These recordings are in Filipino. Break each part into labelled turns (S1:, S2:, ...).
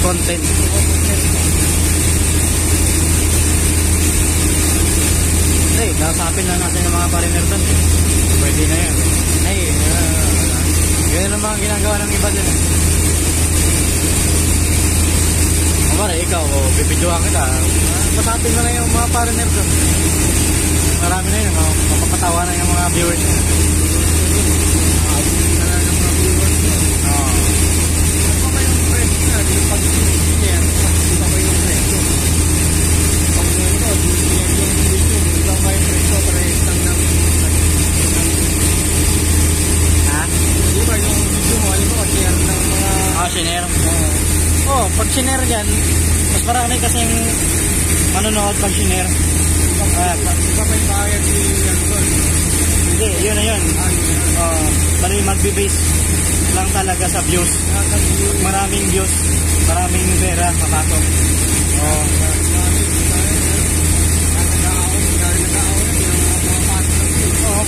S1: content. Hey, kasapin lang natin yung mga foreigner doon. Pwede na yan. Hey, ganyan ang mga ginagawa ng iba doon. Kumari, ikaw, bibidyohan kita. Kasapin mo na yung mga foreigner doon. Marami na yun, mapapatawa na yung mga viewers. Pag share yan, mas marami kasing manonood pag share.
S2: Iba may bayad yan doon.
S1: Hindi, yun na yun. Bali magbe-base lang talaga sa views. Maraming views, maraming pera mapasok.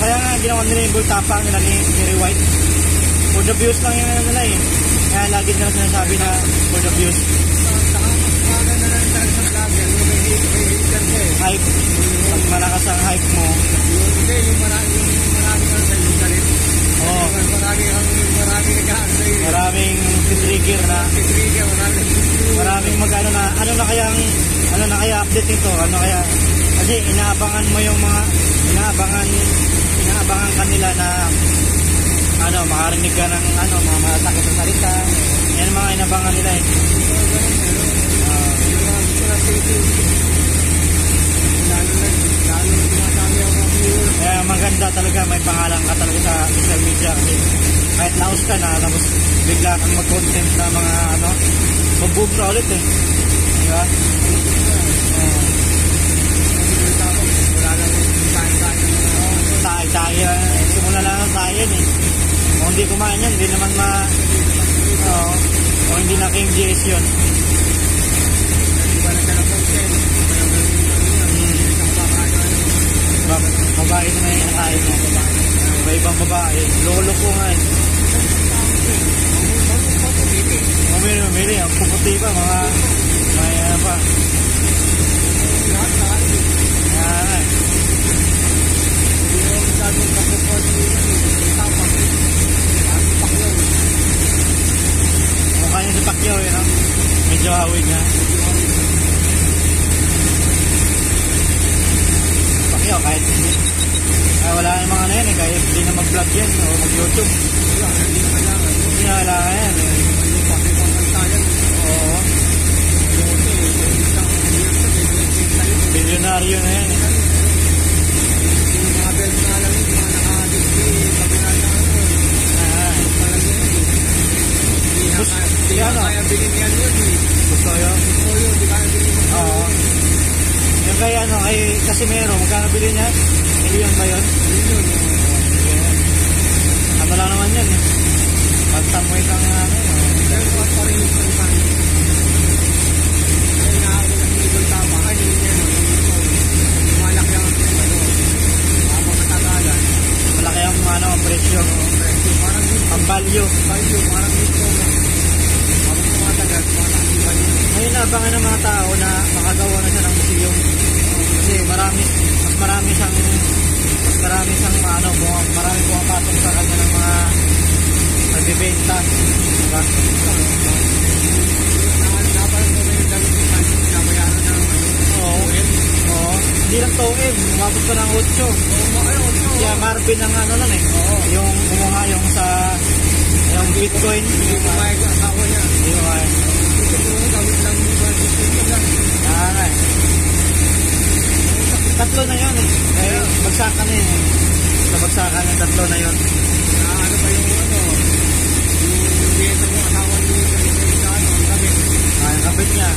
S1: Kaya nga ginawa nila yung bultapang nila ni Jerry White. For the views lang yung nila eh. Kaya lagi nila sinasabi na for the views. Hype. Pag malakas ang hype mo.
S2: Hindi, yung marami kang sa iyo rin.
S1: Maraming trigger na. Maraming magano na. Ano na kaya update nito? Ano kaya? Kasi inaabangan mo yung mga inaabangan kanila na makarinig ka ng mga matakot sa salita. Yan mga inabangan nila eh. Kaya maganda talaga, may pangalan ka talaga sa social media kasi kahit laos ka na, tapos bigla kang mag-content na mga mag-boom ka ulit eh. Diba? Tayo, simula lang ang tayo eh. Kung hindi kumain yan, hindi naman o hindi na King JS yun. Babae na may nakain mo. Iba-ibang babae. Lolo ko nga eh. Mamili. Ang puputi pa. May pa. Yan. Mukha niya si Pacquiao eh, no? Medyo hawig nga. Pacquiao kahit wala namang yan eh, kahit hindi na mag-vlog yan o mag-YouTube. Hindi na kailangan yan eh. Oo. Bilyonaryo na yan eh.
S2: Kaya bilhin yan yun eh.
S1: Gusto yun?
S2: Di kaya bilhin mo.
S1: Oo. Yung kaya kay Casimero, magkano bilhin niya? Milyon ba yun?
S2: Milyon.
S1: Ano lang naman yan eh. Pagtamoy kang
S2: pero pa rin yung palitan. Kaya nakakot ang legal tama. Kaya yun yan. Malaki ang habang katagalan.
S1: Malaki ang presyo. Ang value.
S2: Parang dito.
S1: Ngayon naabangan ng mga tao na makagawa na siya ng museum. Kasi marami siyang marami pumapasok sa kanya ng mga nagbibenta. Diba? Oo. Hindi lang towin, umabot pa ng 8. Kaya Marvin ang lang eh. Yung kumuha yung Bitcoin.
S2: Hindi kumayag ang asawa niya.
S1: Hindi kumayag. Tatlo na yun eh. Kaya bagsakan eh. Sa bagsakan yung tatlo na yun.
S2: Ano ba yung yung biyeta mo asawa niyo ang kabit.
S1: Ang kabit niya.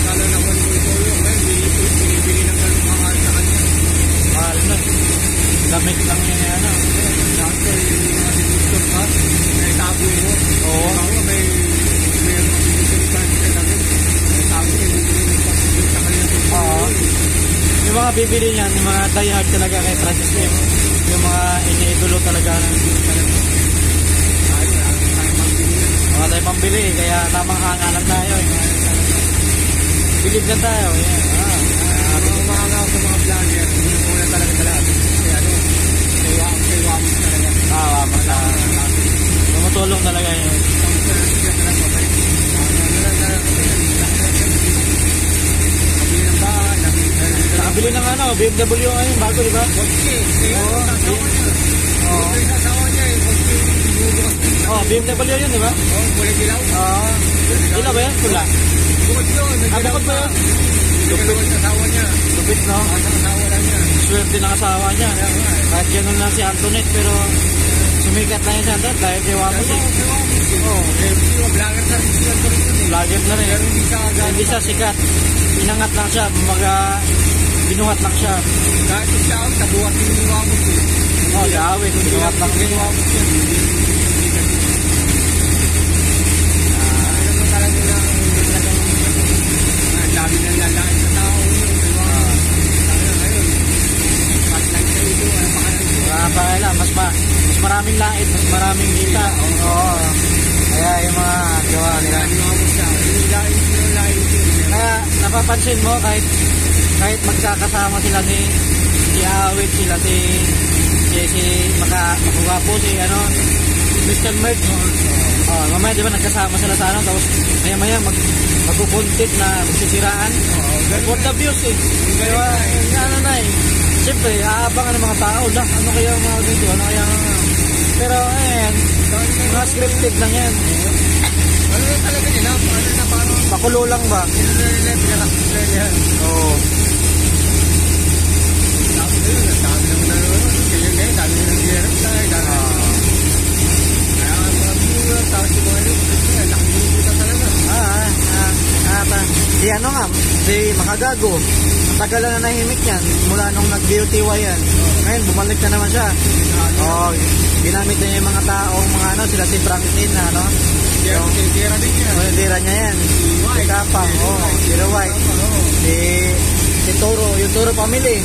S2: Lalo na kung ito yung binibili ng ganun mahal sa kanya.
S1: Mahal na. Damit lang yun eh
S2: Dati yung mga dinistor ka, may tabo mo.
S1: Oo.
S2: May
S1: yung mga bibili niyan, yung mga diehard talaga kay Francis Lim, yung mga iniidolo talaga ng mga tayo pambili bibili, kaya tamang hanga lang tayo. Bilib lang tayo. Yan.
S2: Ang mga nga sa mga vlogger, hindi ko na talaga sa lahat. Kasi ano, wamos talaga.
S1: Wamos na. Tumutulong talaga yun. Nakabili ng ano, BMW ngayon, bago diba? BMW yun diba?
S2: Kulay dilaw?
S1: Dilaw ba yan? Pula?
S2: Bukod yun.
S1: Bukod ba yun?
S2: Lupit sa asawa niya.
S1: Lupit, no?
S2: Ang asawa lang niya.
S1: Swerte ng asawa niya. Kahit ganun lang si Antoinette, pero sumikat na yun si Antoinette dahil kay Wamos eh.
S2: Vlogger na rin siya.
S1: Vlogger na rin. Hindi siya sikat. Inangat lang siya. Binuhat lang siya.
S2: Kahit siya ang tabuhat ni Wamos eh.
S1: Si Awit. Binuhat lang din.
S2: Dami ng lalain sa tao.
S1: Mas maraming lait, mas maraming kita. Oo. Kaya yung mga gawa nila. Kaya napapansin mo kahit magkakasama sila si Awit, sila si Makakugapo, si Mr. Mert. Mamaya diba nagkasama sila sa tapos maya magpupuntit na magsisiraan. For the views eh. Kaya siyempre, aabangan ng mga tao. Ano kaya mga dito? Ano kaya pero ayan, mga scripted lang yan.
S2: Ano na talaga nila? Ano na parang
S1: pakulo lang ba? Oo.
S2: Dami naman na kaya ngayon, dami na nag-direct tayo. Kaya mga viewers, tapos yung mga news, nakikita talaga.
S1: Si Makagago. Tagal na nahimik yan mula nung nag-DUTY yan. Ngayon, bumalik na naman siya. Ginamit niya yung mga taong sila si Franklin
S2: Yung tira din niya.
S1: Yung tira niya yan. Si Kapang, si White. Si Toro, yung Toro family.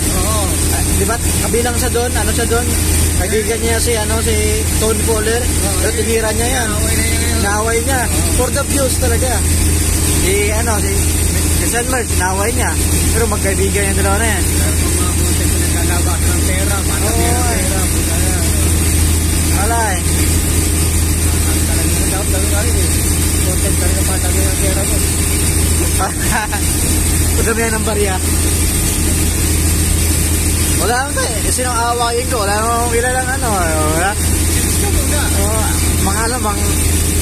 S1: Diba, kabilang siya doon, kaibigan niya si Tone Fowler. Tinira niya yan. Naaway niya. For the views talaga. Si San Mert, naaway niya. Pero magkaibigan yung dalawa na yan.
S2: Pero kung mga content na naglalabas ng pera, para pera.
S1: Wala eh.
S2: Content ka rin patagin ng pera mo.
S1: Pagdami yan ng barya. Wala naman tayo. Kasi nung awakin ko, wala naman kilalang wala. Mga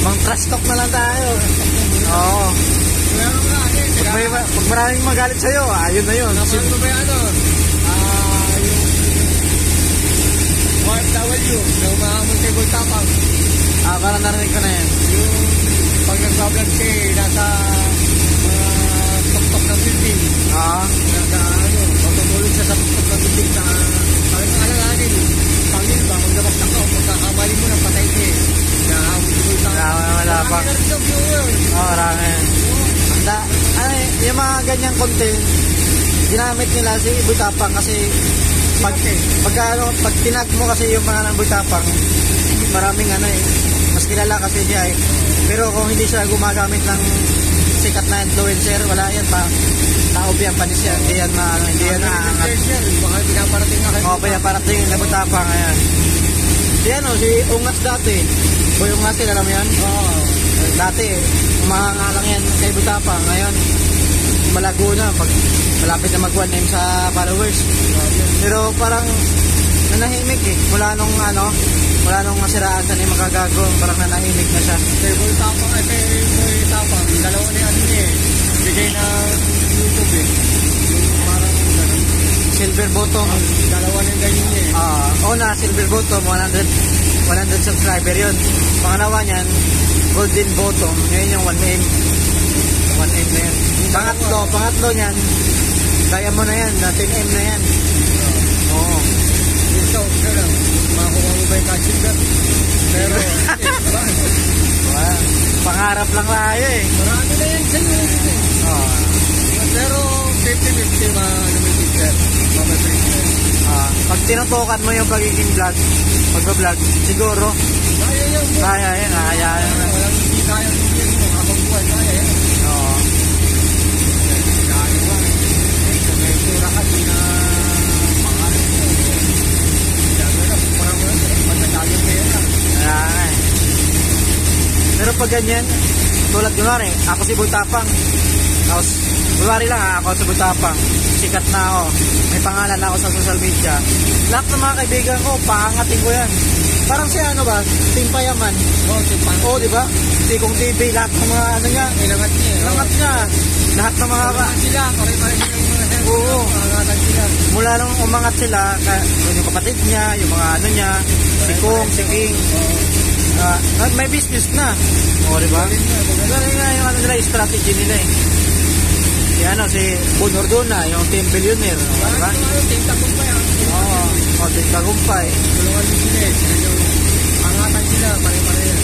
S1: mang trash talk na lang tayo. Oo. Pag maraming magalit sa'yo, ayun na yun.
S2: Napanood mo ba yung OFW, na umahamon kay Bultapang?
S1: Parang narinig ko na yan.
S2: Yung pag nag-vlog siya, nasa tuktok ng building. Matutulog siya sa tuktok ng building na parang alanganin. Pangil ba, magdabaktak ka, pagkakamali mo na patay siya. Nahamon si Bultapang.
S1: Wala pa. Marami. Yung mga ganyang content, ginamit nila si Bultapang kasi pag tinag mo kasi yung mga ng Bultapang, maraming mas kilala kasi siya eh. Pero kung hindi siya gumagamit ng sikat na influencer, wala yan pa. Tao biyan panis yan. Hindi yan naangat.
S2: Baka pinaparating na kayo.
S1: Pinaparating na Bultapang. Ayan. Si Ungas dati. Boy Ungas, alam mo yan? Dati, umahanga lang yan kay Bultapang. Ngayon, malago na pag malapit na mag 1M sa followers. Pero parang nanahimik eh. Wala nung nasiraan sa ni Makagago. Parang nanahimik na siya.
S2: Kay Bultapang, dalawa na yan bigay na YouTube eh. Parang
S1: Silver bottom.
S2: Dalawa na ganyan
S1: na silver bottom, 100 subscriber yun. Pangalawa niyan, golden bottom. Ngayon yung 1M. 1M na yan. Pangatlo niyan, kaya mo na yan, 10M na yan.
S2: Ikaw lang, makuha mo ba yung kasilver? Pero,
S1: pangarap lang tayo eh.
S2: Marami na yan sa iyo. Pero, 50-50
S1: pag tinutukan mo yung pagiging vlog, pagbablog, siguro,
S2: yan.
S1: Kaya yan, kaya yan.
S2: Walang hindi kaya hindi mo. Habang buhay, kaya yan.
S1: Oo.
S2: Kaya ba? May tura ka, di na pangalan mo. Sabi na, parang magkatalo pera.
S1: Kaya nga eh. Pero pag ganyan, tulad kunwari, ako si Bultapang. Tapos, kunwari lang ako si Bultapang. Sikat na ako. May pangalan ako sa social media. Lahat ng mga kaibigan ko, paangatin ko yan. Parang si ano ba? Team Payaman.
S2: Oo, simpang.
S1: Oo, di ba? Tikong TV, lahat ng mga ano niya.
S2: Ilangat niya.
S1: Langat niya. Lahat ng mga...
S2: Ilangat sila. Pare-pare nilang mga health.
S1: Oo.
S2: Pangangatan sila.
S1: Mula nung umangat sila, yung kapatid niya, yung mga ano niya, si Kong, si King, may business na. O, di ba? Ganun nga yung ano nila, yung strategy nila eh. Si ano, si Bon Ordona, yung team billionaire. O, di ba?
S2: Tingtagong pa yan.
S1: Oo, o, team tagumpay.
S2: Tulungan din sila eh. Sila yung pangangatan sila. Pare-pare yan.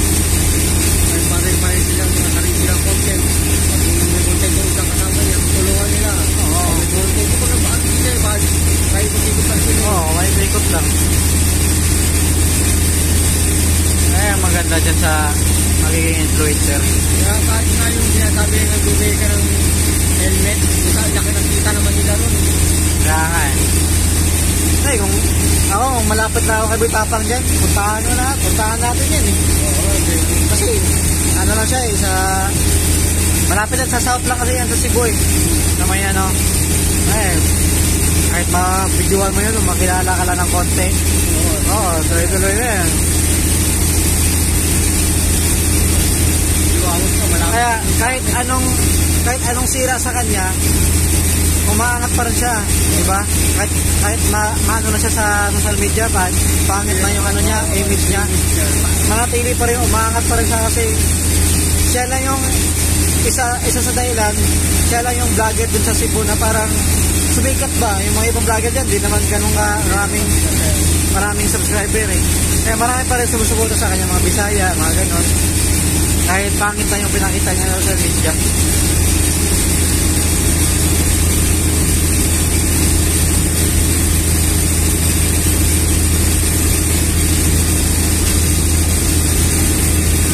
S2: Pare-pare silang mga sarili silang content. Pag may content yung isang kasama niya, tulungan nila.
S1: Oo.
S2: May content ko na bakit sila eh. Bakit kahit ikot lang sila.
S1: Oo, may ikot lang. Kaya maganda dyan sa magiging influencer.
S2: Kaya kahit nga yung sinasabi na nagbibigay ka ng helmet, basta laki ng kita naman nila ron.
S1: Kaya nga eh. Ay, kung ako, malapit na ako kay Bultapang dyan, puntahan natin yan eh.
S2: Oo, okay.
S1: Kasi, ano lang siya eh, malapit lang sa south lang kasi yan sa Cebu eh. Na may ano, kahit ma-videoan mo yun, makilala ka lang ng konti. Oo, tuloy-tuloy na yan. Kaya kahit anong sira sa kanya, umaangat pa rin siya, di ba? Kahit maano na siya sa social media, pangit na yung ano niya, image niya, manatili pa rin, umaangat pa rin siya kasi siya lang yung isa sa dahilan, siya lang yung vlogger dun sa Cebu na parang sumikat ba? Yung mga ibang vlogger dyan, di naman ganun maraming subscriber eh. Kaya marami pa rin sumusuporta sa kanya, mga Bisaya, mga ganon. Kahit pangit na yung pinakita niya sa social media.